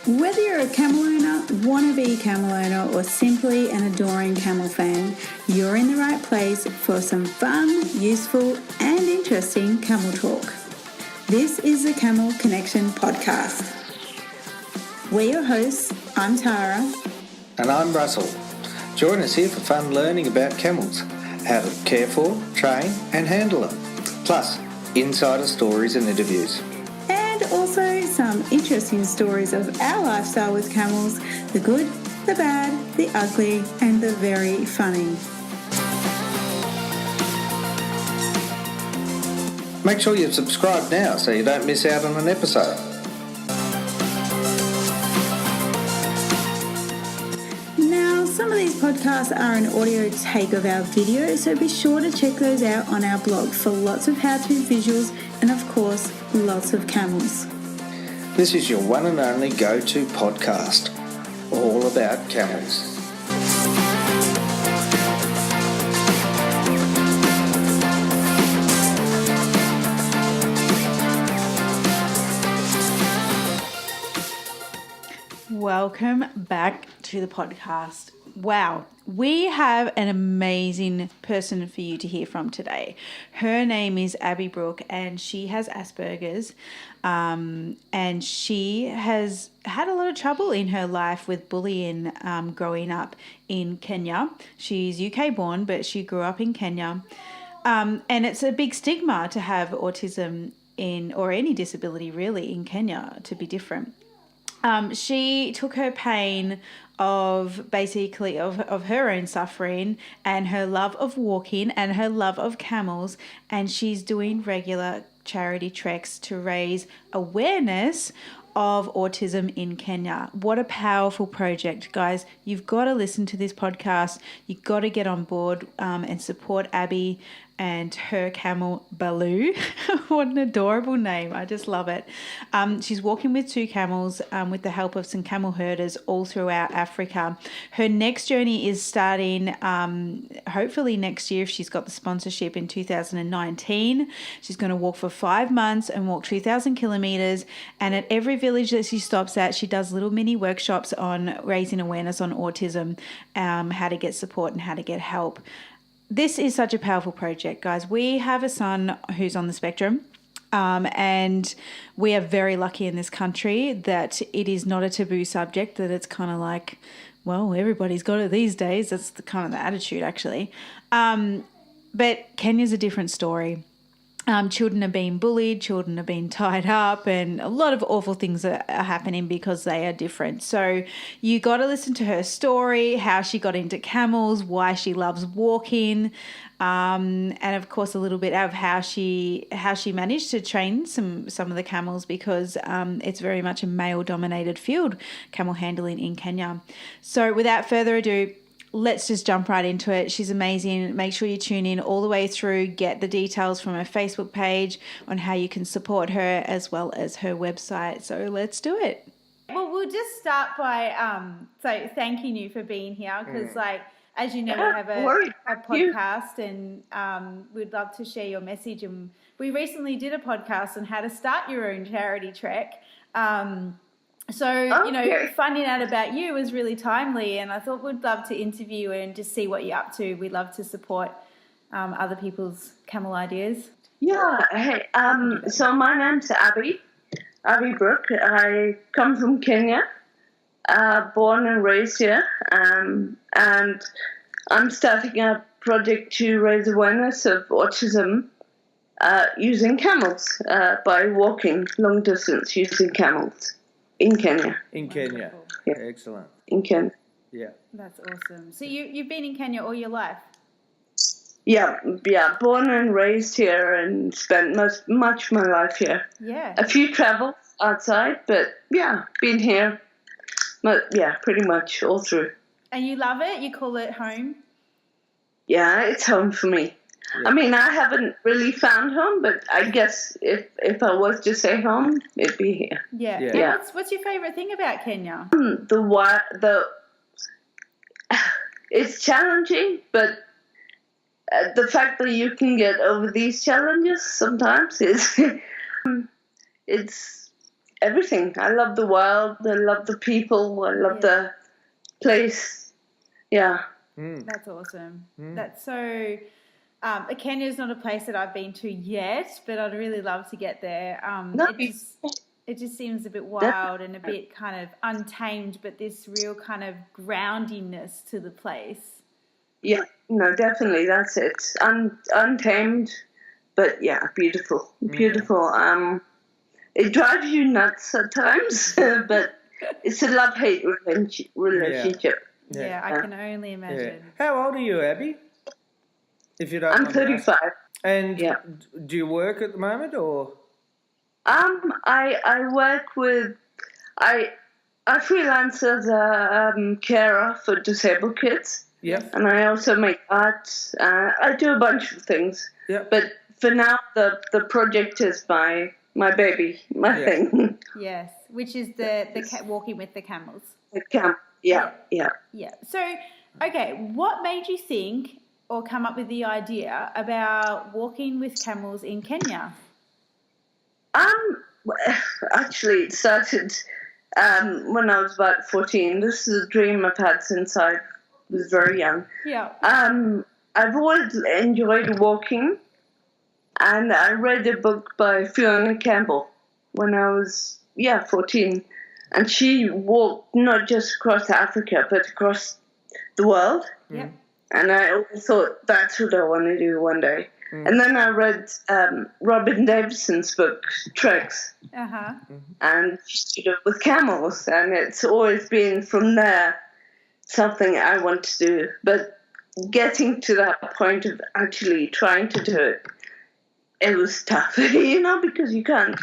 Whether you're a camel owner, wannabe camel owner, or simply an adoring camel fan, you're in the right place for some fun, useful, and interesting camel talk. This is the Camel Connection podcast. We're your hosts. I'm Tara. And I'm Russell. Join us here for fun learning about camels, how to care for, train, and handle them. Plus, insider stories and interviews. And also some interesting stories of our lifestyle with camels, the good, the bad, the ugly, and the very funny. Make sure you've subscribed now so you don't miss out on an episode. Now, some of these podcasts are an audio take of our video, so be sure to check those out on our blog for lots of how-to visuals and, of course, lots of camels. This is your one and only go-to podcast, all about camels. Welcome back to the podcast. Wow, we have an amazing person for you to hear from today. Her name is Audrey Brooke and she has Asperger's, and she has had a lot of trouble in her life with bullying growing up in Kenya. She's UK born, but she grew up in Kenya, and it's a big stigma to have autism or any disability really in Kenya to be different. She took her pain of basically of her own suffering and her love of walking and her love of camels, and she's doing regular charity treks to raise awareness of autism in Kenya. What a powerful project, guys. You've got to listen to this podcast. You've got to get on board and support Abby and her camel Baloo. What an adorable name. I just love it. She's walking with 2 camels with the help of some camel herders all throughout Africa. Her next journey is starting hopefully next year if she's got the sponsorship in 2019. She's going to walk for 5 months and walk 2,000 kilometers. And at every village that she stops at, she does little mini workshops on raising awareness on autism, how to get support and how to get help. This is such a powerful project, guys. We have a son who's on the spectrum, and we are very lucky in this country that it is not a taboo subject, that it's kind of like, well, everybody's got it these days. That's the kind of the attitude, actually. But Kenya's a different story. Children are being bullied, children are being tied up, and a lot of awful things are happening because they are different. So you got to listen to her story, how she got into camels, why she loves walking, and of course a little bit of how she managed to train some of the camels, because it's very much a male-dominated field, camel handling in Kenya. So without further ado, let's just jump right into it. She's amazing. Make sure you tune in all the way through. Get the details from her Facebook page on how you can support her, as well as her website. So let's do it. Well, we'll just start by thanking you for being here, because as you know, we have a podcast, and we'd love to share your message. And we recently did a podcast on how to start your own charity trek. Finding out about you was really timely, and I thought we'd love to interview you and just see what you're up to. We'd love to support other people's camel ideas. Yeah. Hey, so my name's Audrey Brooke. I come from Kenya, born and raised here, and I'm starting a project to raise awareness of autism using camels, by walking long distance using camels. In Kenya. In Kenya. Yeah. Excellent. In Kenya. Yeah. That's awesome. So you've been in Kenya all your life? Yeah. Born and raised here and spent much of my life here. Yeah. A few travels outside, but been here. But pretty much all through. And you love it? You call it home? Yeah, it's home for me. Yeah. I mean, I haven't really found home, but I guess if I was to say home, it'd be here. Yeah. What's your favorite thing about Kenya? It's challenging, but the fact that you can get over these challenges sometimes is it's everything. I love the world. I love the people. I love the place. Yeah. That's awesome. That's so... Kenya is not a place that I've been to yet, but I'd really love to get there. It just seems a bit wild and a bit kind of untamed, but this real kind of groundiness to the place. Yeah, no, definitely, that's it. Untamed, but yeah, beautiful, beautiful. It drives you nuts at times, but it's a love-hate relationship. Yeah, I can only imagine. Yeah. How old are you, Abby? If you don't I'm mind me 35. asking. And do you work at the moment, or? I work with I freelance as a carer for disabled kids. Yep. And I also make art. I do a bunch of things. Yep. But for now, the project is my baby, my thing. Yes, which is the walking with the camels. The camp. Yeah. So, okay, what made you think or come up with the idea about walking with camels in Kenya? Actually, it started when I was about 14. This is a dream I've had since I was very young. Yeah. I've always enjoyed walking, and I read a book by Fiona Campbell when I was 14, and she walked not just across Africa but across the world. Yeah. And I always thought that's what I want to do one day. And then I read Robin Davison's book, Treks, and she did it with camels, and it's always been from there something I want to do. But getting to that point of actually trying to do it, it was tough, because you can't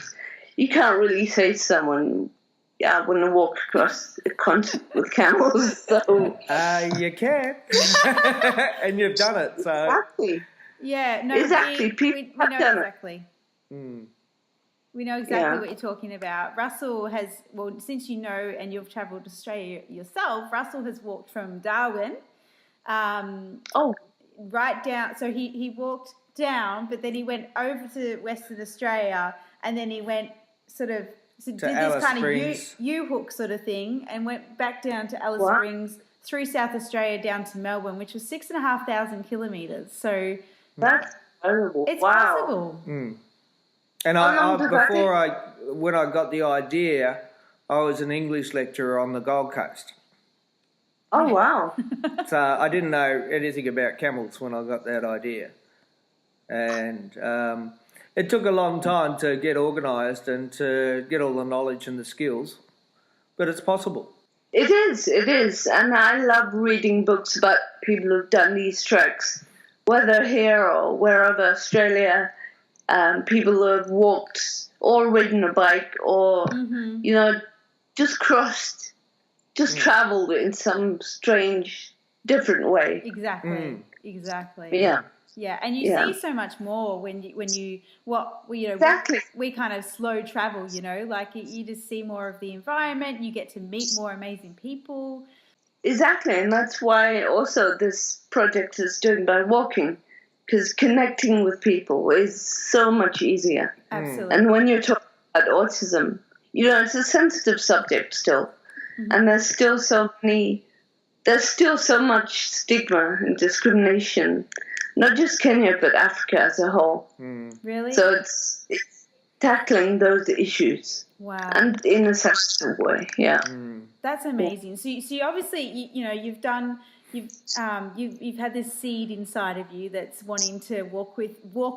really say to someone, I want to walk across a continent with camels. So you can, and you've done it. So exactly. Yeah, no, exactly. We know exactly. We know exactly what you're talking about. Russell has, since you know and you've travelled to Australia yourself, Russell has walked from Darwin, right down. So he walked down, but then he went over to Western Australia, and then he went did this kind of U-hook sort of thing, and went back down to Alice Springs, through South Australia down to Melbourne, which was 6,500 kilometres. So that's incredible. It's possible. And when I got the idea, I was an English lecturer on the Gold Coast. Oh, wow. So I didn't know anything about camels when I got that idea. And it took a long time to get organised and to get all the knowledge and the skills, but it's possible. It is. And I love reading books about people who've done these treks, whether here or wherever, Australia, people who have walked or ridden a bike or, just crossed, travelled in some strange, different way. Exactly. Yeah. Yeah, and you see so much more when you we kind of slow travel, like you just see more of the environment, you get to meet more amazing people. Exactly, and that's why also this project is doing by walking, because connecting with people is so much easier. Absolutely. And when you're talking about autism, it's a sensitive subject still, and there's still so much stigma and discrimination. Not just Kenya, but Africa as a whole. Really? So it's tackling those issues. Wow. And in a sensitive way, That's amazing. So you obviously, you've had this seed inside of you that's wanting to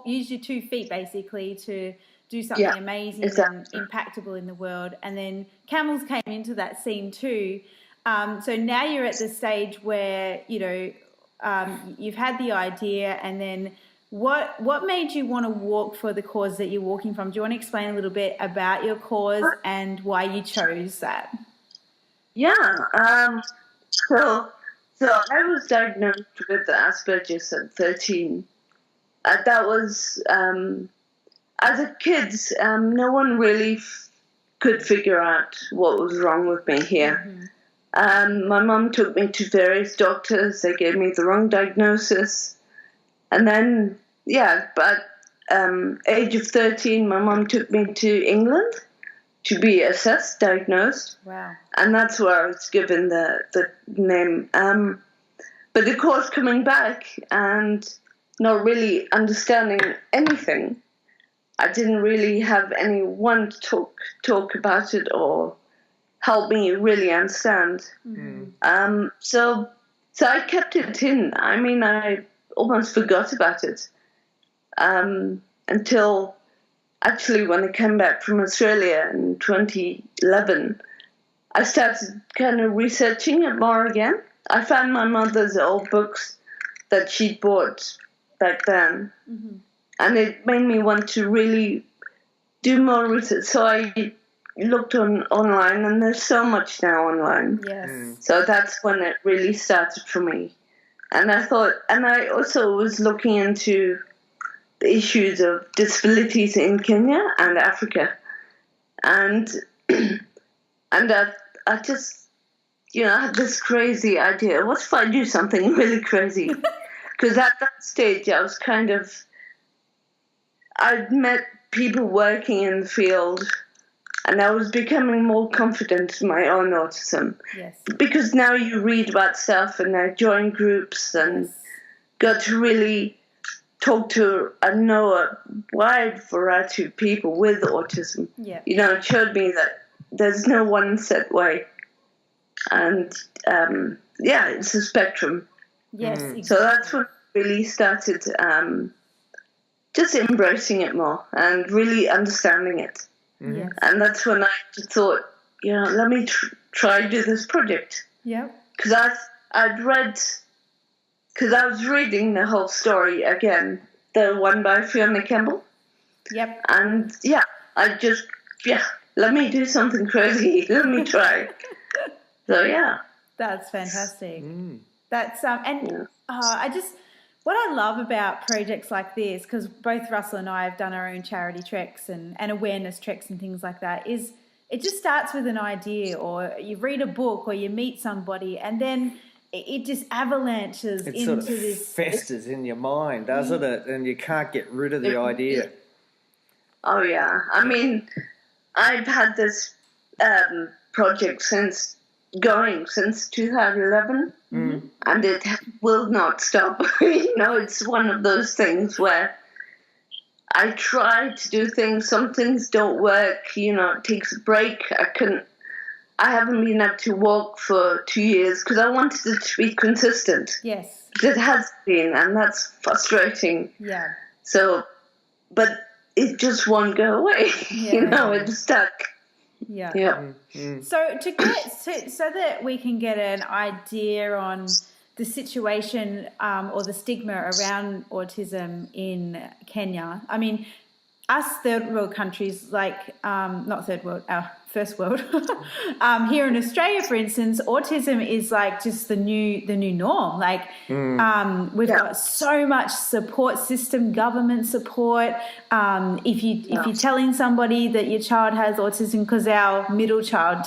use your 2 feet basically to do something amazing and impactful in the world. And then camels came into that scene too. So now you're at the stage where, you've had the idea, and then what made you want to walk for the cause that you're walking from? Do you want to explain a little bit about your cause and why you chose that? Yeah. So I was diagnosed with Asperger's at 13. That was as a kid. No one really could figure out what was wrong with me here. My mum took me to various doctors. They gave me the wrong diagnosis. And then, age of 13, my mum took me to England to be assessed, diagnosed. Wow. And that's where I was given the name. But of course, coming back and not really understanding anything, I didn't really have anyone to talk about it or help me really understand. Mm-hmm. So I kept it in. I mean, I almost forgot about it until actually when I came back from Australia in 2011, I started kind of researching it more again. I found my mother's old books that she'd bought back then, mm-hmm. and it made me want to really do more research. So I looked online, and there's so much now online. Yes. So that's when it really started for me. And I thought, and I also was looking into the issues of disabilities in Kenya and Africa. And I just, I had this crazy idea. What if I do something really crazy? Because at that stage, I was I'd met people working in the field, and I was becoming more confident in my own autism. Yes. Because now you read about stuff, and I joined groups and got to really talk to and know a wide variety of people with autism. Yeah. It showed me that there's no one set way. And, it's a spectrum. Yes, exactly. So that's when I really started just embracing it more and really understanding it. Mm-hmm. And that's when I thought, let me try to do this project. Yeah. Because I'd read, because I was reading the whole story again, the one by Fiona Campbell. Yep. And I just, let me do something crazy. Let me try. So, yeah. That's fantastic. That's, what I love about projects like this, because both Russell and I have done our own charity treks and awareness treks and things like that, is it just starts with an idea, or you read a book, or you meet somebody, and then it just avalanches into sort of this. Festers in your mind, doesn't it? And you can't get rid of the idea. Oh, yeah. I mean, I've had this project since 2011, and it will not stop. It's one of those things where I try to do things, some things don't work, it takes a break. I haven't been able to walk for 2 years because I wanted it to be consistent. Yes. It has been, and that's frustrating. Yeah. So, but it just won't go away. Yeah. It's stuck. Yeah. Yeah. So so that we can get an idea on the situation or the stigma around autism in Kenya. I mean, us third world countries, like not third world, first world. Here in Australia, for instance, autism is like just the new norm. Like we've got so much support system, government support. If you're telling somebody that your child has autism, because our middle child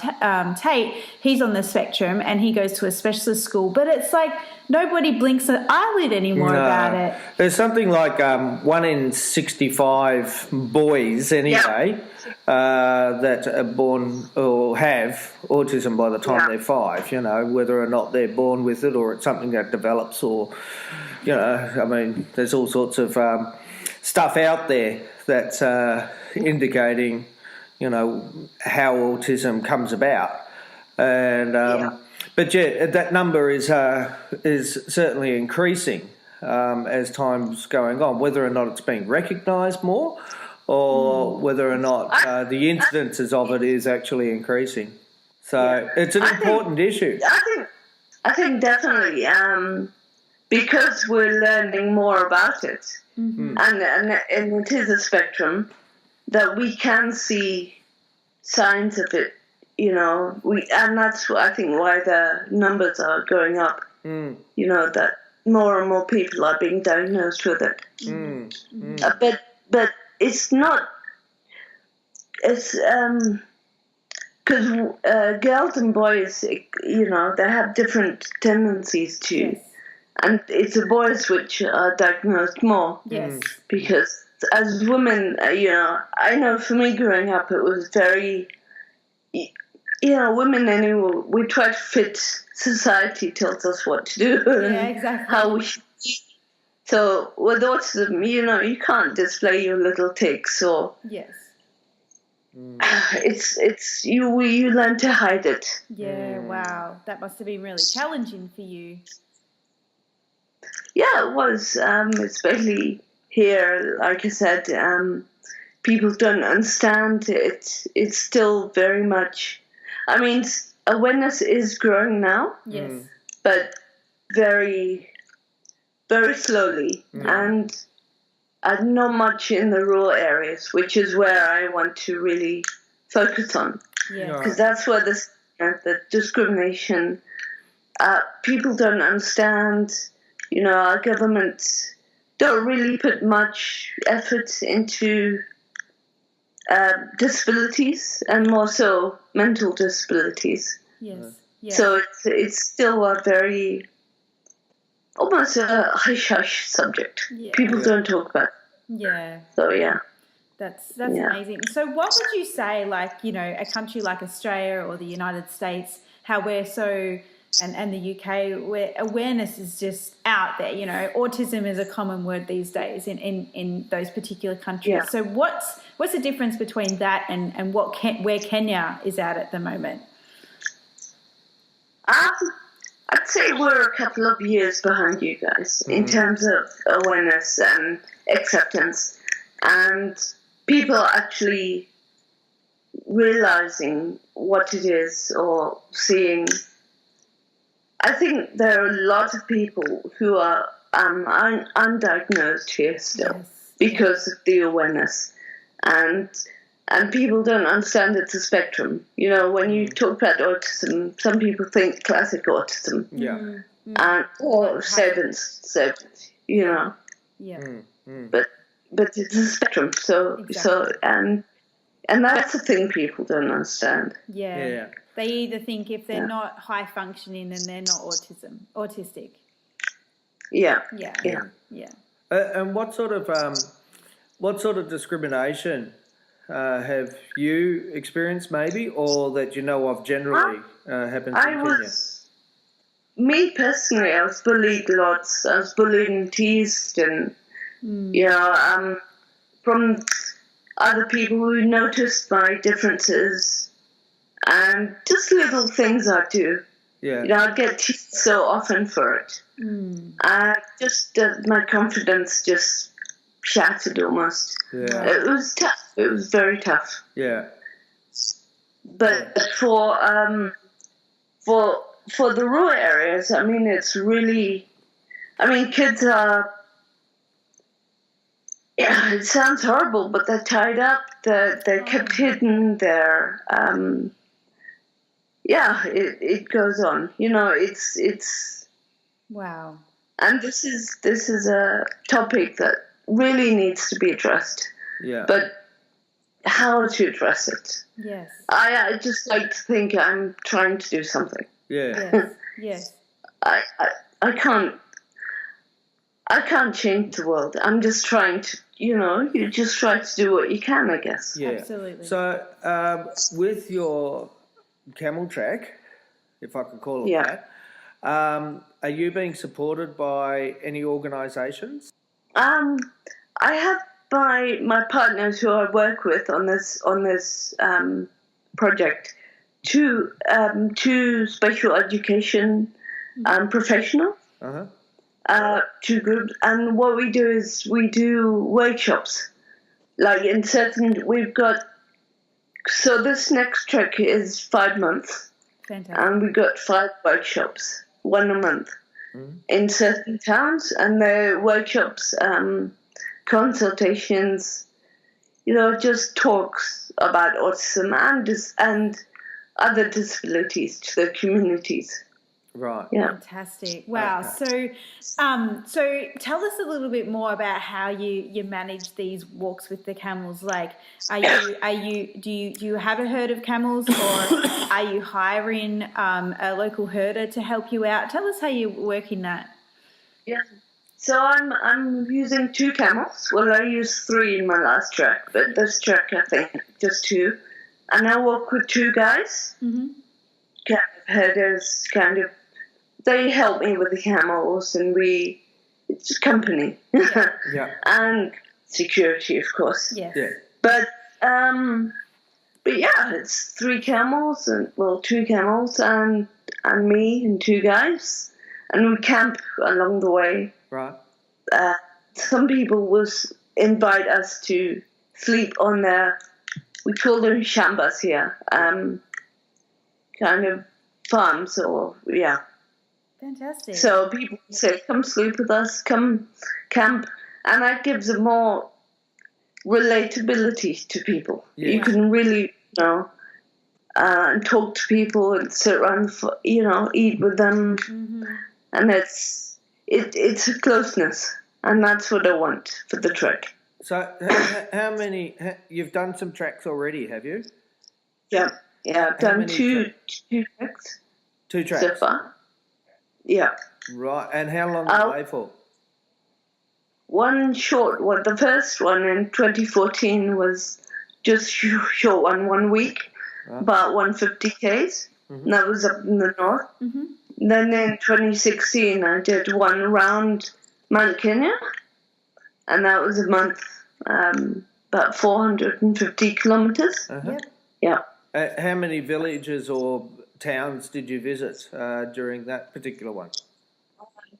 Tate, he's on the spectrum and he goes to a specialist school, but it's like nobody blinks an eyelid anymore about it. There's something like 1 in 65 boys anyway. That are born or have autism by the time they're 5, whether or not they're born with it or it's something that develops or, I mean, there's all sorts of stuff out there that's indicating, how autism comes about. And but that number is certainly increasing as time's going on, whether or not it's being recognised more, or whether or not the incidences of it is actually increasing. So it's an important issue. I think definitely because we're learning more about it, and it is a spectrum, that we can see signs of it, and that's I think why the numbers are going up, that more and more people are being diagnosed with it. But it's not, it's, because girls and boys, they have different tendencies too. Yes. And it's the boys which are diagnosed more. Yes. Because as women, I know for me growing up, it was very women anyway, we try to fit. Society tells us what to do and exactly. how we should be. So with autism, you can't display your little tics, or yes. It's you learn to hide it. Yeah, wow. That must have been really challenging for you. Yeah, it was, especially here, like I said, people don't understand it. It's still very much, awareness is growing now. Yes. But very, very slowly, and not much in the rural areas, which is where I want to really focus on. Yeah. Because that's where the discrimination, people don't understand. Our governments don't really put much effort into disabilities, and more so mental disabilities. Yes. Yeah. So it's still a very, almost a hush-hush subject. Yeah. People don't talk about it. Yeah. So, yeah. That's amazing. So what would you say, like, a country like Australia or the United States, how we're so, and the UK, where awareness is just out there, autism is a common word these days in those particular countries. Yeah. So what's the difference between that and where Kenya is at the moment? I'd say we're a couple of years behind you guys in terms of awareness and acceptance, and people actually realizing what it is or seeing. I think there are a lot of people who are undiagnosed here still because of the awareness, and people don't understand it's a spectrum. When you talk about autism, some people think classic autism. Yeah. Or servants, Yeah. But it's a spectrum. So and that's the thing people don't understand. Yeah. They either think if they're not high functioning, then they're not autistic. Yeah. And what sort of discrimination have you experienced, maybe, or that you know of generally happens in Kenya? Me personally, I was bullied lots. I was bullied and teased, and from other people who noticed my differences and just little things I do. Yeah. I get teased so often for it. My confidence just shattered almost. Yeah. It was tough. It was very tough. Yeah. But for the rural areas, it's really, kids are. Yeah, it sounds horrible, but they're tied up. They're kept hidden. They're it goes on. It's wow. And this is a topic that really needs to be addressed. Yeah. But how to address it? Yes. I just like to think I'm trying to do something. Yeah. Yes. I can't change the world. I'm just trying to, you just try to do what you can, I guess. Yeah. Absolutely. So, with your camel track, if I can call it that, are you being supported by any organisations? I have my partners who I work with on this project, two special education professionals. Two groups, and what we do is we do workshops, like in certain. So this next trek is 5 months. Fantastic. And we got 5 workshops, 1 a month, in certain towns, and the workshops, consultations, just talks about autism and other disabilities to the communities. Right. Yeah. Fantastic. Wow. Okay. So tell us a little bit more about how you manage these walks with the camels. Like, do you have a herd of camels, or are you hiring a local herder to help you out? Tell us how you're working that. Yeah. So I'm using 2 camels. Well, I used 3 in my last trek, but this trek I think just 2. And I work with two guys, kind of herders, they help me with the camels, and it's a company. Yeah. And security, of course. Yes. Yeah. But yeah, it's two camels and me and two guys, and we camp along the way. Right. Some people will invite us to sleep on we call them shambas here, kind of farms Fantastic. So people say, come sleep with us, come camp, and that gives a more relatability to people. Yeah. You can really, talk to people and sit around, eat with them, and it's a closeness, and that's what I want for the trek. So how many, you've done some tracks already, have you? Yeah, I've done two treks. 2 tracks? So far. Yeah. Right, and how long were they for? One short one. The first one in 2014 was just short 1 week, about 150 Ks. And that was up in the north. Then in 2016, I did one around Mount Kenya, and that was a month, about 450 kilometers. Yep. Yeah. How many villages or towns did you visit during that particular one?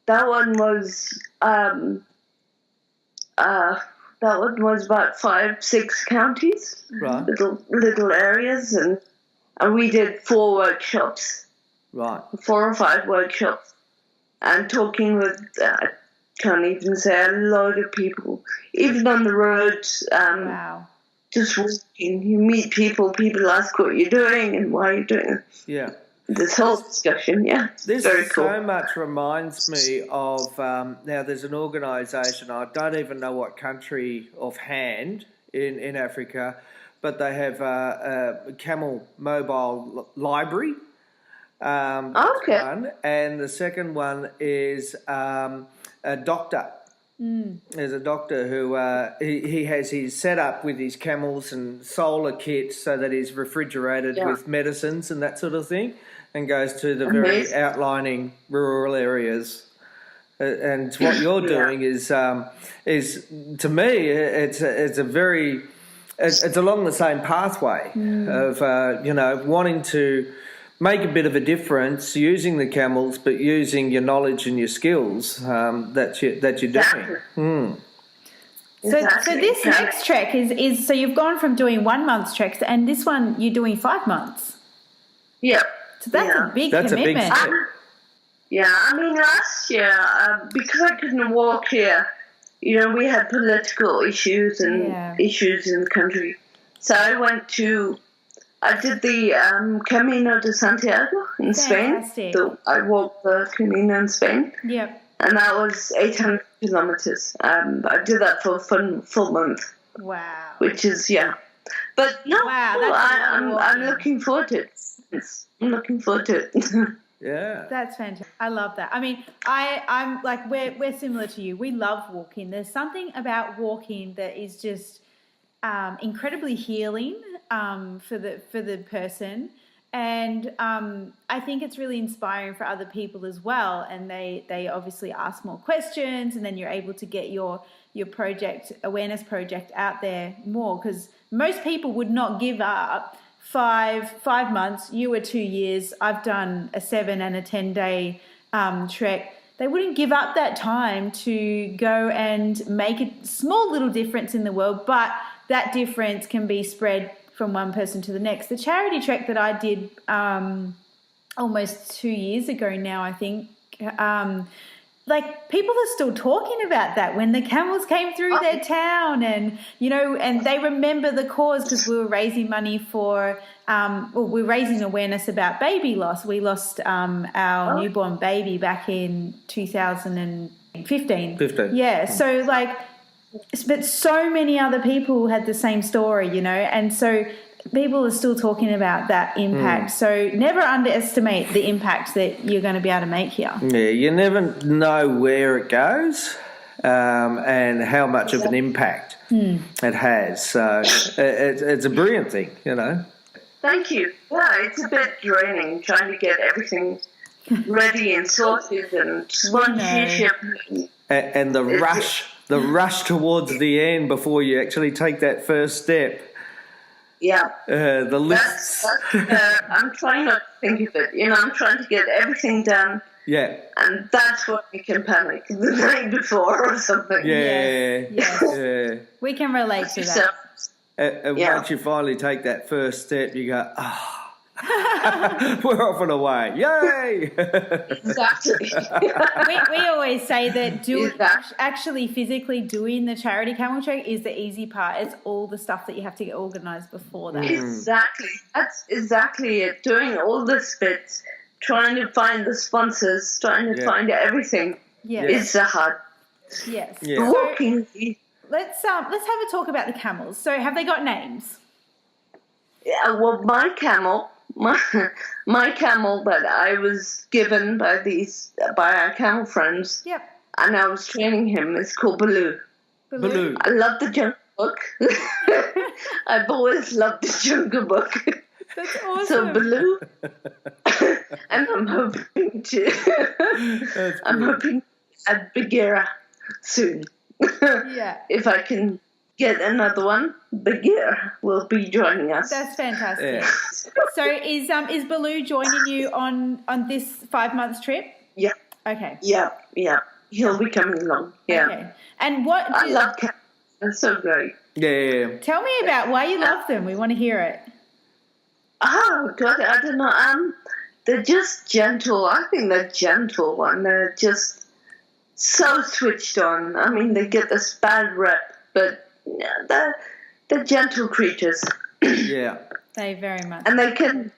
That one was about 5-6 counties, Right. little areas, and we did 4 workshops, Right. 4 or 5 workshops, and talking with can't even say a load of people, even on the roads. Wow. Just walking, you meet people ask what you're doing and why you're doing it. Yeah. This whole discussion, This very cool. so much reminds me of, now there's an organisation, I don't even know what country offhand in Africa, but they have a camel mobile library. Okay. One, and the second one is a doctor. There's a doctor who he has his setup with his camels and solar kits so that he's refrigerated with medicines and that sort of thing, and goes to the very outlining rural areas. And what you're doing is to me it's along the same pathway of wanting to make a bit of a difference using the camels, but using your knowledge and your skills that you're doing. So this next trek is so you've gone from doing 1 month's treks, and this one you're doing 5 months. Yeah. So that's a big commitment. A big step. I mean, last year, because I couldn't walk here, we had political issues and issues in the country. So I did the Camino de Santiago in Spain. So I walked the Camino in Spain. Yep. And that was 800 kilometers. I did that for a full month. Wow. Which is, But no, I'm looking forward to it. I'm looking forward to it. Yeah. That's fantastic. I love that. I mean, I'm like, we're similar to you. We love walking. There's something about walking that is just incredibly healing for the person. And I think it's really inspiring for other people as well. And they obviously ask more questions, and then you're able to get your awareness project out there more, because most people would not give up 5 months. You were 2 years. I've done a 7 and a 10-day trek. They wouldn't give up that time to go and make a small little difference in the world, but that difference can be spread from one person to the next. The charity trek that I did almost 2 years ago now, I think, like, people are still talking about that when the camels came through their town, and and they remember the cause, because we were raising money for we're raising awareness about baby loss. We lost our newborn baby back in 2015. So but so many other people had the same story, and so people are still talking about that impact. So never underestimate the impact that you're going to be able to make here. Yeah, you never know where it goes and how much of an impact it has. So it's a brilliant thing, Thank you. Yeah, it's a bit draining trying to get everything ready and sorted and sponsorship. And the rush towards the end before you actually take that first step. Yeah. The lists. I'm trying not to think of it. I'm trying to get everything done. Yeah. And that's when we can panic the night before or something. Yeah. Yes. Yeah. We can relate to So, that. And once you finally take that first step, you go, we're off and away. Yay! exactly. we always say that Exactly. actually physically doing the charity camel trek is the easy part. It's all the stuff that you have to get organised before that. Exactly. That's exactly it. Doing all the bits, trying to find the sponsors, trying to find everything. Yeah. It's hard. Yes. Yeah. Walking. Let's have a talk about the camels. So have they got names? Yeah, well, my camel that I was given by our camel friends, Yep. and I was training him, is called Baloo. Baloo. I love the Jungle Book. I've always loved the Jungle Book. That's awesome. So Baloo, and I'm hoping to add Bagheera soon. Yeah. If I can get another one, Bagheera will be joining us. That's fantastic. Yeah. So is Baloo joining you on this 5 months trip? Yeah. Okay. Yeah. He'll be coming along. Yeah. Okay. And I love cats. They're so great. Yeah. tell me about why you love them. We want to hear it. Oh, God, I don't know. They're just gentle. I think they're gentle, and they're just so switched on. I mean, they get this bad rep, but they're gentle creatures. Yeah. They very much. And they can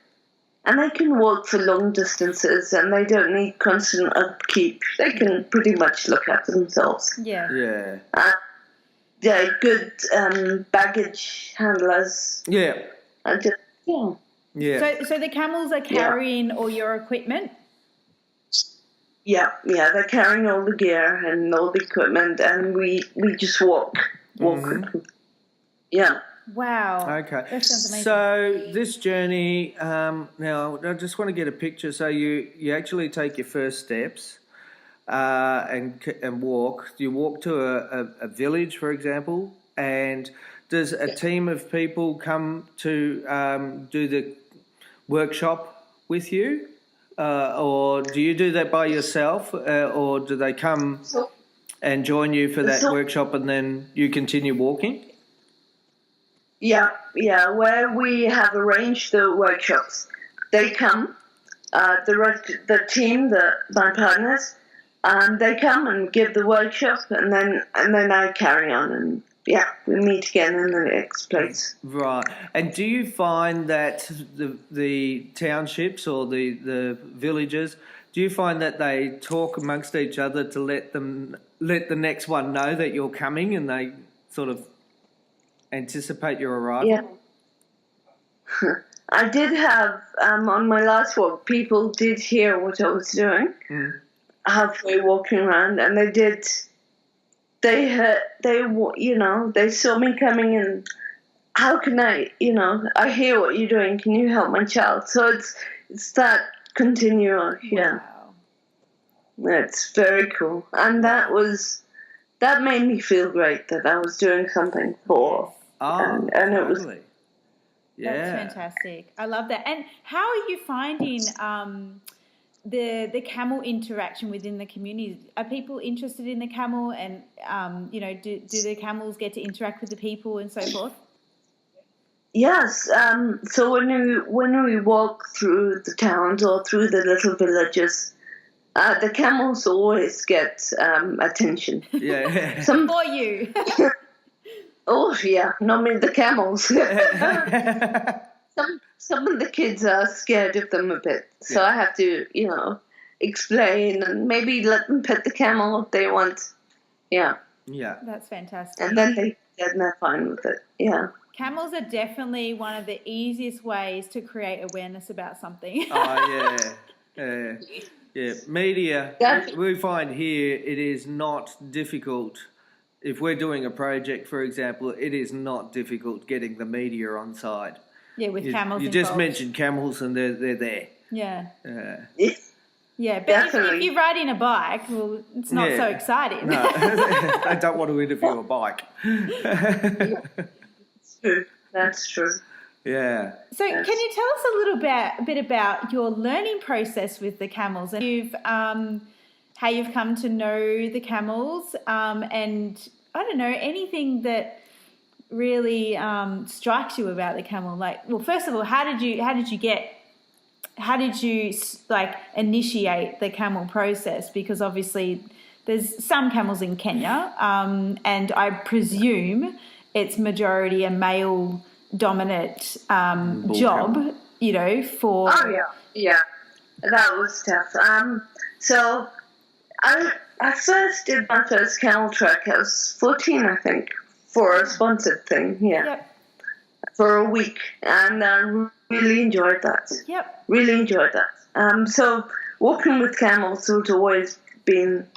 walk for long distances, and they don't need constant upkeep. They can pretty much look after themselves. Yeah. Yeah. They're good baggage handlers. Yeah. Yeah. So the camels are carrying all your equipment? Yeah, they're carrying all the gear and all the equipment, and we just walk. Yeah. Wow. Okay. That sounds amazing. So this journey, now I just want to get a picture. So you actually take your first steps and walk. You walk to a village, for example, and does a team of people come to do the workshop with you? Or do you do that by yourself, or do they come and join you for that workshop and then you continue walking? Yeah, where we have arranged the workshops, they come, the team, my partners, they come and give the workshop, and then I carry on, and we meet again in the next place. Right. And do you find that the townships or the villages, do you find that they talk amongst each other to let the next one know that you're coming, and they sort of anticipate your arrival? Yeah. I did have, on my last walk, people did hear what I was doing, halfway walking around, and they saw me coming, and how can I hear what you're doing, can you help my child? So it's that continuum, Wow. It's very cool. And that made me feel great that I was doing something for. Oh, and it was. Yeah. That's fantastic. I love that. And how are you finding the camel interaction within the community? Are people interested in the camel, and do the camels get to interact with the people and so forth? Yes. So when we walk through the towns or through the little villages, the camels always get attention. Yeah. For you. Oh yeah, not me, the camels. Some of the kids are scared of them a bit, so I have to, explain and maybe let them pet the camel if they want. Yeah. Yeah. That's fantastic. And then they're fine with it. Yeah. Camels are definitely one of the easiest ways to create awareness about something. Oh, yeah. Yeah. Media, we find here it is not difficult. If we're doing a project, for example, it is not difficult getting the media on side. Yeah, with camels You just involved. mentioned camels and they're there. Yeah. Yes, Yeah, but definitely. if you're riding a bike, well, it's not so exciting. No, I don't want to interview a bike. True. That's true. Yeah. So can you tell us a little bit about your learning process with the camels and how you've come to know the camels and I don't know, anything that really strikes you about the camel? Like, well, first of all, how did you initiate the camel process? Because obviously there's some camels in Kenya and I presume it's majority a male dominant job, you know, for... Oh, yeah. That was tough. So I first did my first camel trek. I was 14, I think, for a sponsored thing, Yep. for a week. And I really enjoyed that. Yep. Really enjoyed that. So walking with camels has always been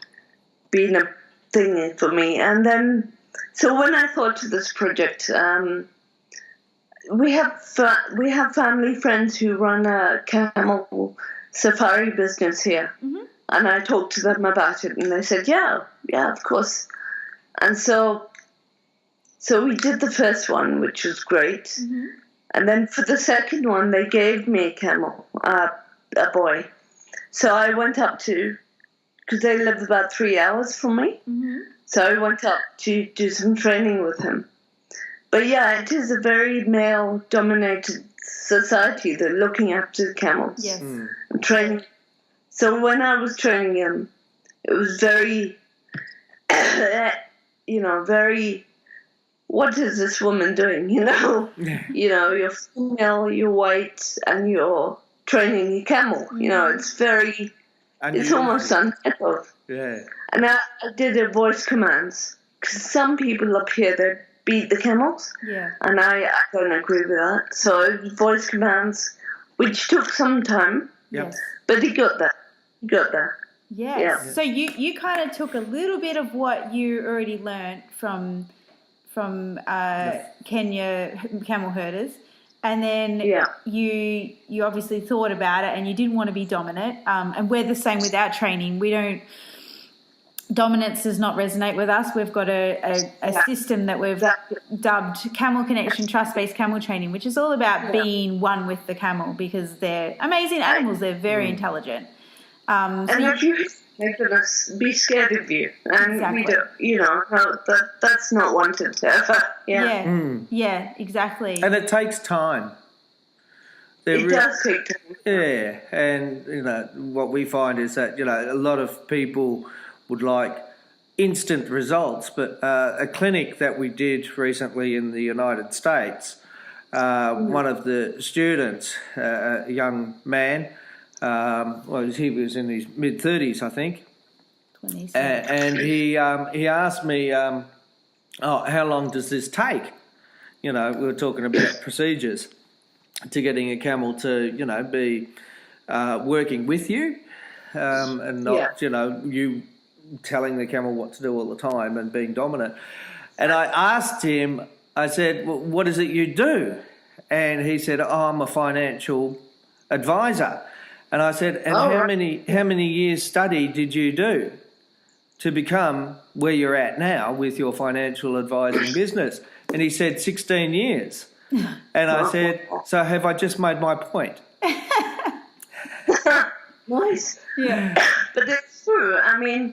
a thing for me. And then, so when I thought of this project, we have family friends who run a camel safari business here, and I talked to them about it, and they said, "Yeah, of course." And so we did the first one, which was great, and then for the second one, they gave me a camel, a boy. So I went up to, because they live about 3 hours from me, so I went up to do some training with him. But yeah, it is a very male-dominated society. They're looking after the camels. Yes. And training. So when I was training him, it was very, very, what is this woman doing, You know, you're female, you're white, and you're training a camel. It's very, it's almost unheard of. Yeah. And I did a voice commands, because some people up here, they beat the camels. Yeah. And I don't agree with that. So voice commands, which took some time. Yep. But he got there. Yes. Yeah. So you kind of took a little bit of what you already learnt from Kenya camel herders, and then you obviously thought about it, and you didn't want to be dominant. And we're the same with our training. We don't. Dominance does not resonate with us. We've got a system that we've dubbed Camel Connection Trust-Based Camel Training, which is all about being one with the camel, because they're amazing animals. They're very intelligent. And if you be scared of you, and we don't, that's not wanted ever. Yeah, exactly. And it takes time. It does take time. Yeah, and what we find is that a lot of people would like instant results, but a clinic that we did recently in the United States, one of the students, a young man, he was in his mid-30s, I think, 20s. and he asked me, how long does this take? We were talking about procedures to getting a camel to, be working with you, and not, you telling the camel what to do all the time and being dominant. And I asked him, I said, well, what is it you do? And he said, I'm a financial advisor. And I said, and how many years study did you do to become where you're at now with your financial advising business? And he said, 16 years. And I said, so have I just made my point? Nice. Yeah. But it's true. I mean,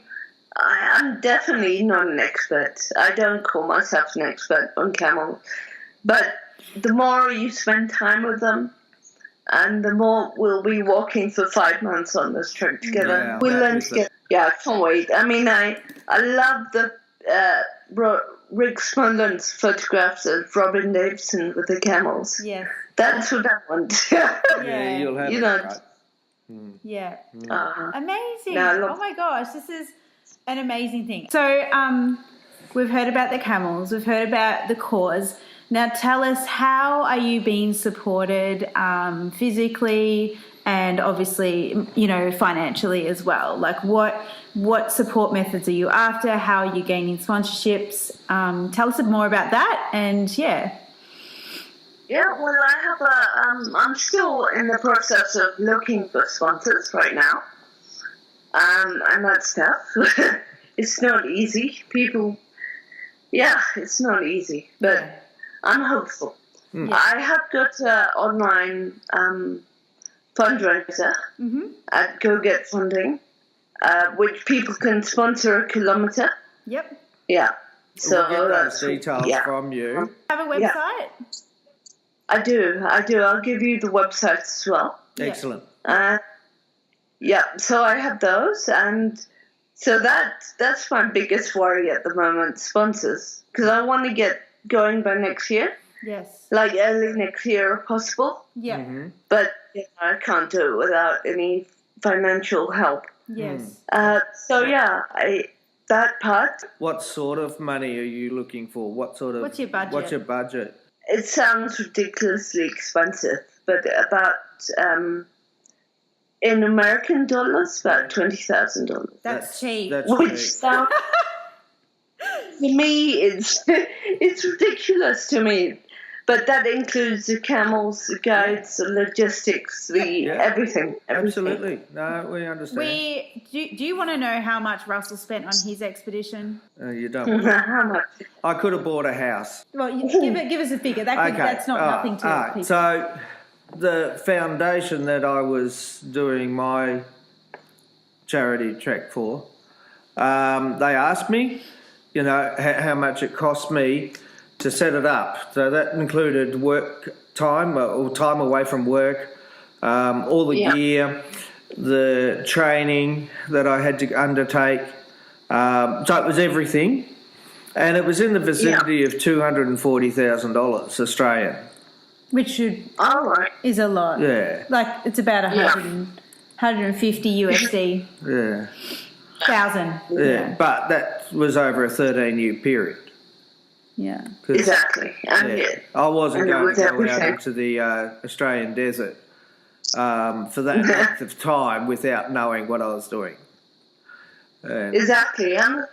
I'm definitely not an expert. I don't call myself an expert on camels. But the more you spend time with them, and the more we'll be walking for 5 months on this trip together. Yeah, we'll learn together. Yeah, I can't wait. I mean, I love the Rick Smolland's photographs of Robin Davidson with the camels. Yeah. That's what I want. Yeah, you'll have it, right? Yeah. Uh-huh. Amazing. No, oh my gosh, this is an amazing thing. So we've heard about the camels, we've heard about the cause. Now tell us, how are you being supported physically and obviously, financially as well? Like what support methods are you after? How are you gaining sponsorships? Tell us more about that, and Yeah, well, I have I'm still in the process of looking for sponsors right now. And that's tough. It's not easy. It's not easy, but I'm hopeful. I have got an online fundraiser at Go Get Funding, which people can sponsor a kilometre. Yep. Yeah. So we'll get those details from you. Have a website? I do. I'll give you the websites as well. Excellent. So I have those, and so that's my biggest worry at the moment, sponsors, because I want to get going by next year. Yes. Like early next year if possible. Yeah. But I can't do it without any financial help. Yes. That part. What sort of money are you looking for? What's your budget? It sounds ridiculously expensive, but about in American dollars, about $20,000. That's cheap. Which sounds to me it's ridiculous to me. But that includes the camels, the guides, the logistics, everything. Absolutely. No, we understand. Do you want to know how much Russell spent on his expedition? You don't. How much? I could have bought a house. Well, give us a figure. That's not nothing to people. So the foundation that I was doing my charity trek for, they asked me, how much it cost me to set it up. So that included work time or time away from work, all the gear, the training that I had to undertake. So it was everything. And it was in the vicinity of $240,000 Australian. Which is a lot. Yeah. Like it's about 150 USD. Yeah. Thousand. Yeah. But that was over a 13-year period. Yeah. Exactly. I wasn't going to go out into the Australian desert for that length of time without knowing what I was doing. Exactly. I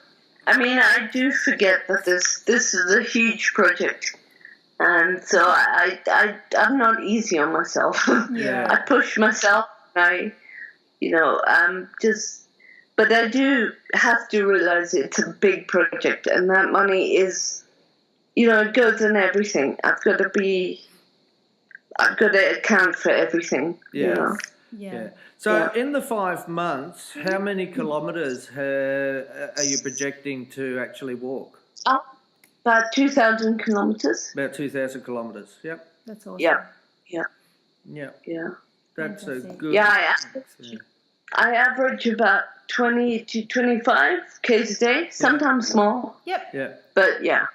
do forget that this is a huge project, and so I'm not easy on myself. Yeah. I push myself. But I do have to realize it's a big project, and that money is. It goes in everything. I've got to account for everything. Yeah. So in the 5 months, how many kilometres are you projecting to actually walk? About 2,000 kilometres. About 2,000 kilometres. Yep. That's awesome. Yeah. That's a good. Yeah, I average about 20 to 25 k's a day. Sometimes more. Yep. Yeah. But yeah.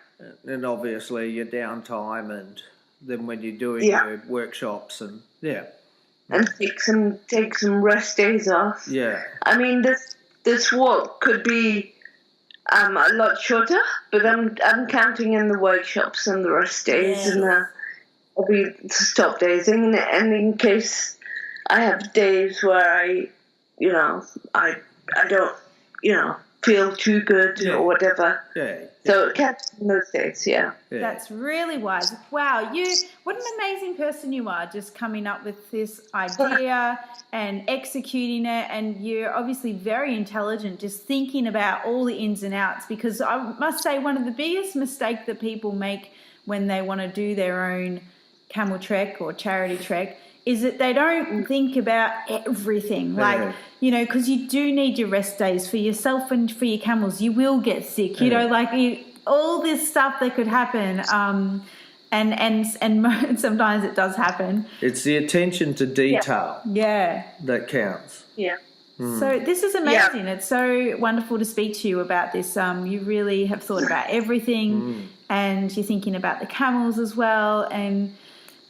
And obviously your downtime, and then when you're doing your workshops and and take some rest days off. Yeah. This walk could be a lot shorter, but I'm counting in the workshops and the rest days and the stop days, and in case I have days where I don't feel too good or whatever. Yeah. So catch in those days, yeah. That's really wise. Wow, what an amazing person you are, just coming up with this idea and executing it, and you're obviously very intelligent, just thinking about all the ins and outs, because I must say one of the biggest mistakes that people make when they want to do their own camel trek or charity trek is that they don't think about everything. Like, because you do need your rest days for yourself and for your camels. You will get sick, all this stuff that could happen. And sometimes it does happen. It's the attention to detail that counts. Yeah. So this is amazing. It's so wonderful to speak to you about this. You really have thought about everything and you're thinking about the camels as well. And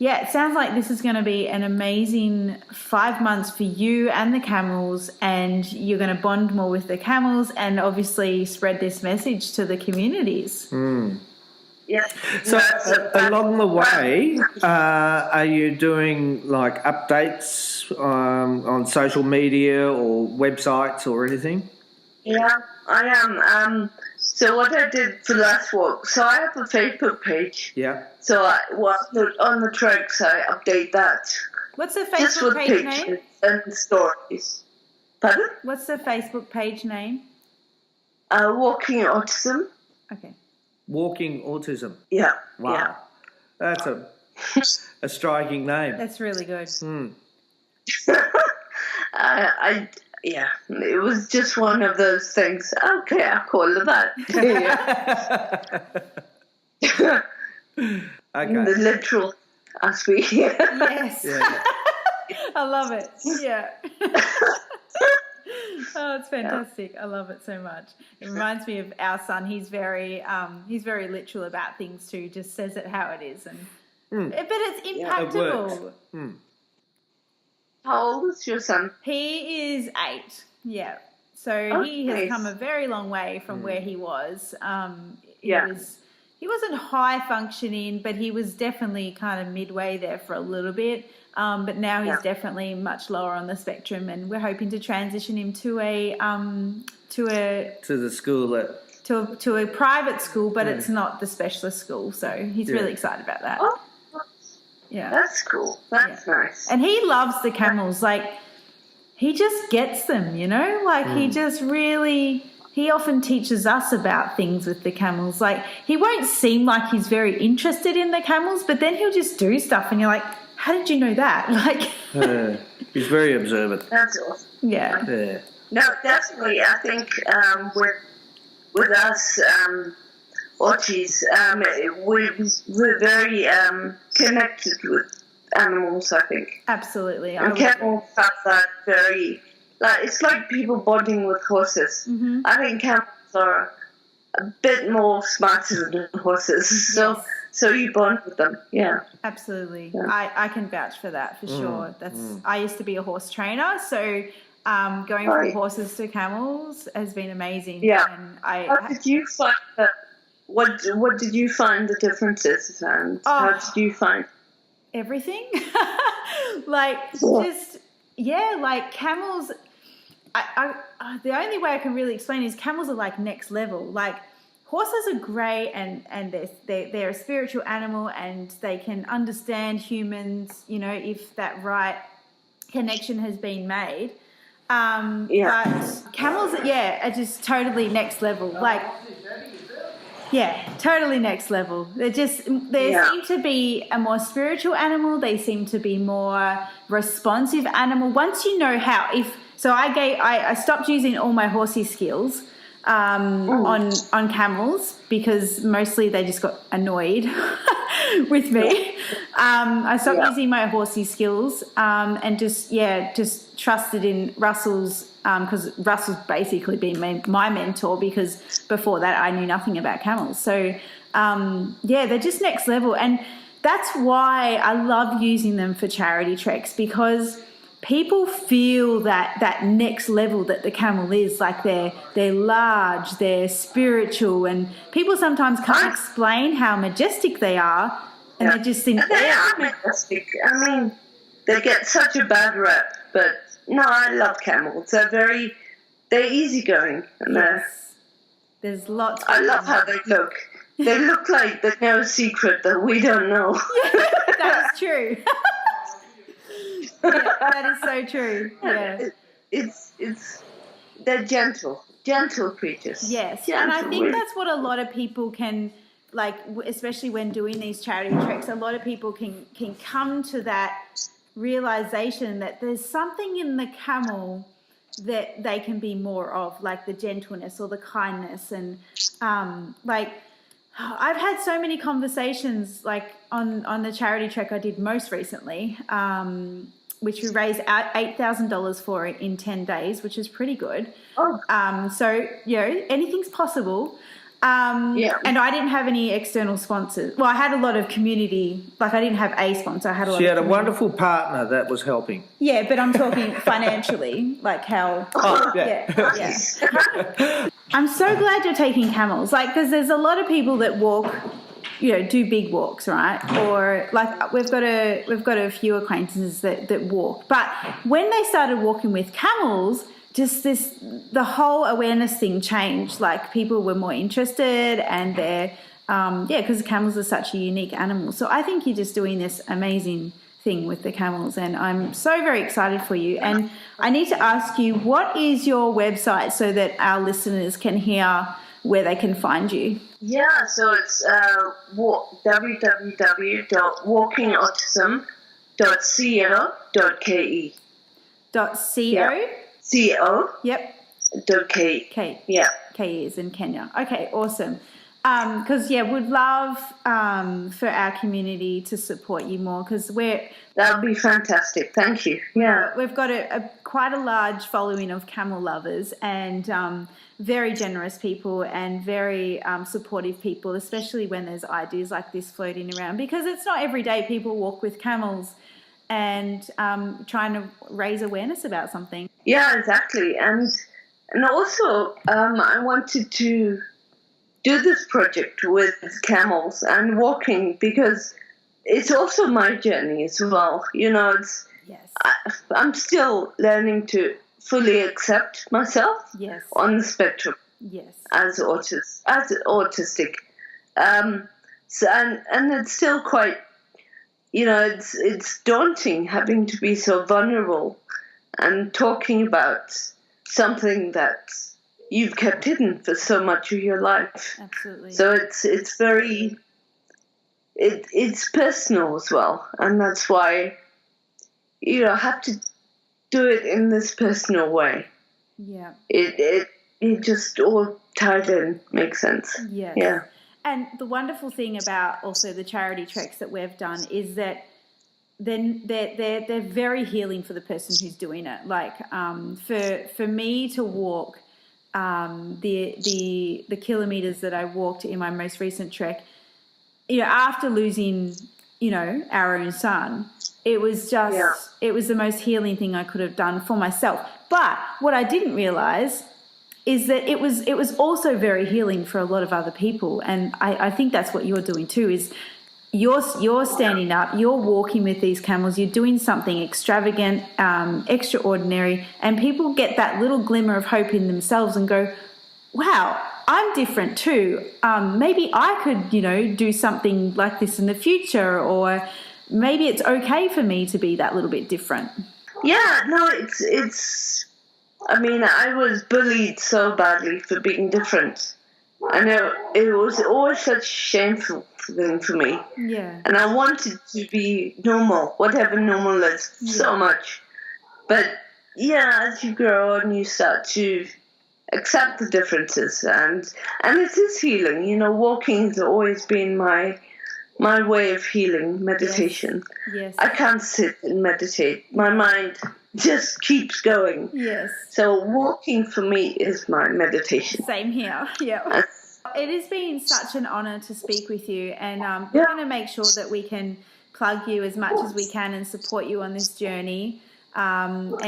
it sounds like this is going to be an amazing 5 months for you and the camels, and you're going to bond more with the camels and obviously spread this message to the communities. Yeah. So along the way, are you doing like updates on social media or websites or anything? Yeah, I am. So what I did for last walk, so I have a Facebook page. Yeah. So on the treks, I update that. What's the Just Facebook with page pictures name? and stories. Pardon? What's the Facebook page name? Walking Autism. Okay. Walking Autism. Yeah. Wow. That's a striking name. That's really good. Yeah. It was just one of those things. Okay, I'll call it that. Yeah. Okay. The literal aspect. Yes. Yeah. I love it. Yeah. Oh, it's fantastic. I love it so much. It reminds me of our son. He's very literal about things too. Just says it how it is, and but it's impactful. How old is your son? He is 8. Yeah. So he has nice. come a very long way from where he was. Yeah. He wasn't high functioning, but he was definitely kind of midway there for a little bit. But now he's definitely much lower on the spectrum, and we're hoping to transition him to the school that to a private school, but it's not the specialist school. So he's really excited about that. Oh, Yeah, that's cool. That's nice. and he loves the camels. Like he just gets them, you know. Like he just really. He often teaches us about things with the camels. Like, he won't seem like he's very interested in the camels, but then he'll just do stuff and you're like, how did you know that? Like, he's very observant. That's awesome. Yeah. No, definitely. I think with us, Aussies, we're very connected with animals, I think. Absolutely. And camels have that very... it's like people bonding with horses. Mm-hmm. I think camels are a bit more smarter than horses. So you bond with them. Yeah. Absolutely. Yeah. I can vouch for that for sure. I used to be a horse trainer, so going from horses to camels has been amazing. Yeah. And how did you find that? What did you find the differences, and how did you find everything? Like camels. The only way I can really explain is camels are like next level. Like horses are great and they're a spiritual animal and they can understand humans, you know, if that right connection has been made. But camels, are just totally next level. Like, totally next level. They seem to be a more spiritual animal. They seem to be more responsive animal. Once you know how, I stopped using all my horsey skills on camels because mostly they just got annoyed with me. I stopped using my horsey skills and just trusted in Russell's because Russell's basically been my mentor because before that I knew nothing about camels. So they're just next level, and that's why I love using them for charity treks, because people feel that next level that the camel is. Like they're large, they're spiritual, and people sometimes can't explain how majestic they are, and they just think they are majestic. I mean, they get such a bad rep, but no, I love camels. They're easygoing, and there's lots. I love how they look. They look like they know a secret that we don't know. That is true. That is so true. Yeah, they're gentle creatures. Yes, and I think that's what a lot of people can, like, especially when doing these charity treks. A lot of people can come to that realization that there's something in the camel that they can be more of, like the gentleness or the kindness, and I've had so many conversations like on the charity trek I did most recently, which we raised $8,000 for it in 10 days, which is pretty good. So, you know, anything's possible. And I didn't have any external sponsors. Well, I had a lot of community, like I didn't have a sponsor. I had a lot. She had a wonderful partner that was helping. Yeah, but I'm talking financially, like how. Yeah. I'm so glad you're taking camels, like, because there's a lot of people that walk, you know, do big walks, right? Or like we've got a few acquaintances that walk, but when they started walking with camels, the whole awareness thing changed. Like people were more interested, and they're because camels are such a unique animal. So I think you're just doing this amazing thing with the camels, and I'm so very excited for you. And I need to ask you, what is your website so that our listeners can hear where they can find you? Yeah, so it's www.walkingautism.co.ke. .co? Yeah. CO. Yep. .ke. K. Yeah. K is in Kenya. Okay, awesome. Because we'd love for our community to support you more, because that would be fantastic. Thank you. Yeah, we've got quite a large following of camel lovers, and very generous people, and very supportive people, especially when there's ideas like this floating around, because it's not every day people walk with camels and trying to raise awareness about something. Yeah, exactly. And also I wanted to do this project with camels and walking, because it's also my journey as well. It's I'm still learning to fully accept myself on the spectrum as autistic. So and it's still quite, it's daunting having to be so vulnerable and talking about something that you've kept hidden for so much of your life. Absolutely. So it's very, it's personal as well, and that's why I have to do it in this personal way. Yeah. It just all tied in, makes sense. Yes. Yeah. And the wonderful thing about also the charity treks that we've done is that then they're very healing for the person who's doing it. Like for me to walk the kilometers that I walked in my most recent trek, after losing, our own son, it was just, it was the most healing thing I could have done for myself. But what I didn't realize is that it was also very healing for a lot of other people. And I think that's what you're doing too, is you're standing up, you're walking with these camels, you're doing something extravagant, extraordinary, and people get that little glimmer of hope in themselves and go, wow, I'm different too. Maybe I could, do something like this in the future, or maybe it's okay for me to be that little bit different. Yeah, no, it's I mean, I was bullied so badly for being different. I know it was always such a shameful thing for me. Yeah. And I wanted to be normal, whatever normal is, so much. But as you grow on, you start to accept the differences, and it is healing. Walking has always been my way of healing, meditation. Yes. I can't sit and meditate. My mind just keeps going. Yes. So walking for me is my meditation. Same here. Yeah. It has been such an honor to speak with you, and we're going to make sure that we can plug you as much as we can and support you on this journey, and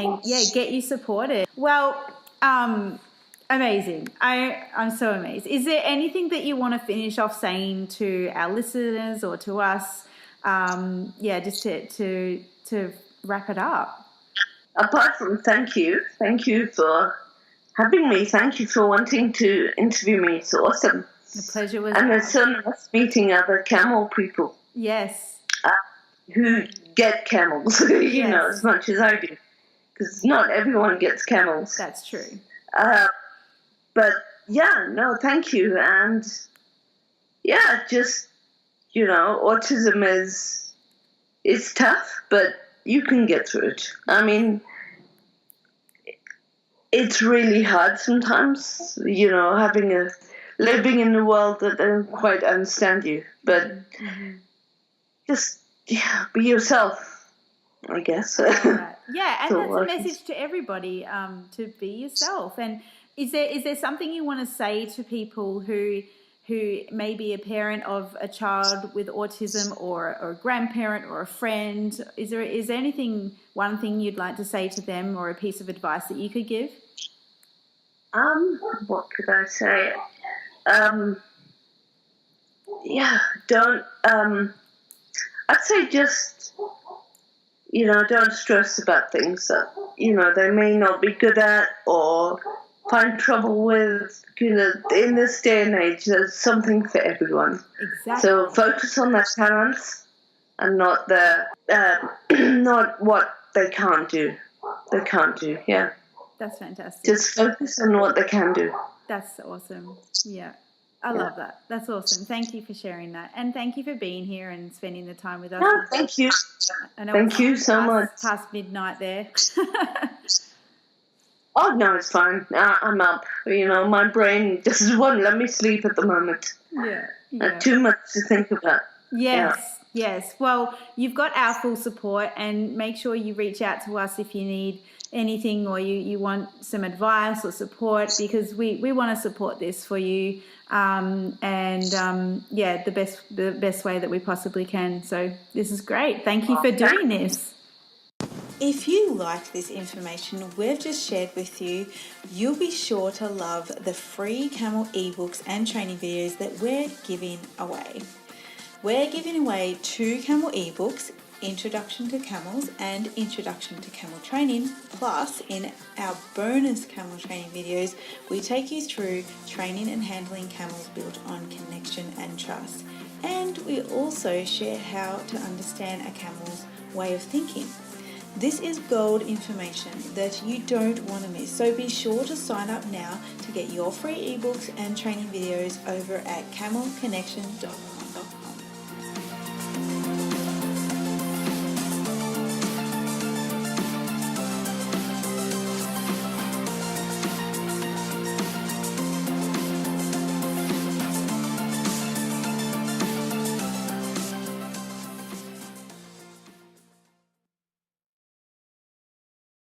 get you supported. Well, amazing. I'm so amazed. Is there anything that you want to finish off saying to our listeners or to us? Just to wrap it up. Apart from thank you for having me. Thank you for wanting to interview me. It's awesome. The pleasure was and it's so nice meeting other camel people. Yes. Who get camels, as much as I do. Because not everyone gets camels. That's true. But thank you. And just, autism it's tough, but you can get through it. I mean, it's really hard sometimes, living in a world that doesn't quite understand you. But just, be yourself, I guess. Right. Yeah, and that's a message to everybody, to be yourself. And is there something you want to say to people who may be a parent of a child with autism, or a grandparent or a friend? Is there one thing you'd like to say to them, or a piece of advice that you could give? What could I say? Don't, I'd say just, don't stress about things that they may not be good at or find trouble with. In this day and age, there's something for everyone. Exactly. So focus on their talents and not not what they can't do. They can't do, yeah. That's fantastic. Just focus on what they can do. That's awesome. Yeah. I love that. That's awesome. Thank you for sharing that. And thank you for being here and spending the time with us. No, thank you. I know Thank you so much. Past midnight there. Oh, no, it's fine. I'm up. My brain just won't let me sleep at the moment. Yeah. Too much to think about. Yes. Yeah. Yes. Well, you've got our full support, and make sure you reach out to us if you need anything or you want some advice or support, because we want to support this for you. The best way that we possibly can. So this is great. Thank you for doing this. If you liked this information we've just shared with you, you'll be sure to love the free Camel ebooks and training videos that we're giving away. We're giving away 2 Camel ebooks, Introduction to Camels and Introduction to Camel Training. Plus, in our bonus Camel training videos, we take you through training and handling camels built on connection and trust. And we also share how to understand a camel's way of thinking. This is gold information that you don't want to miss. So be sure to sign up now to get your free ebooks and training videos over at camelconnection.com.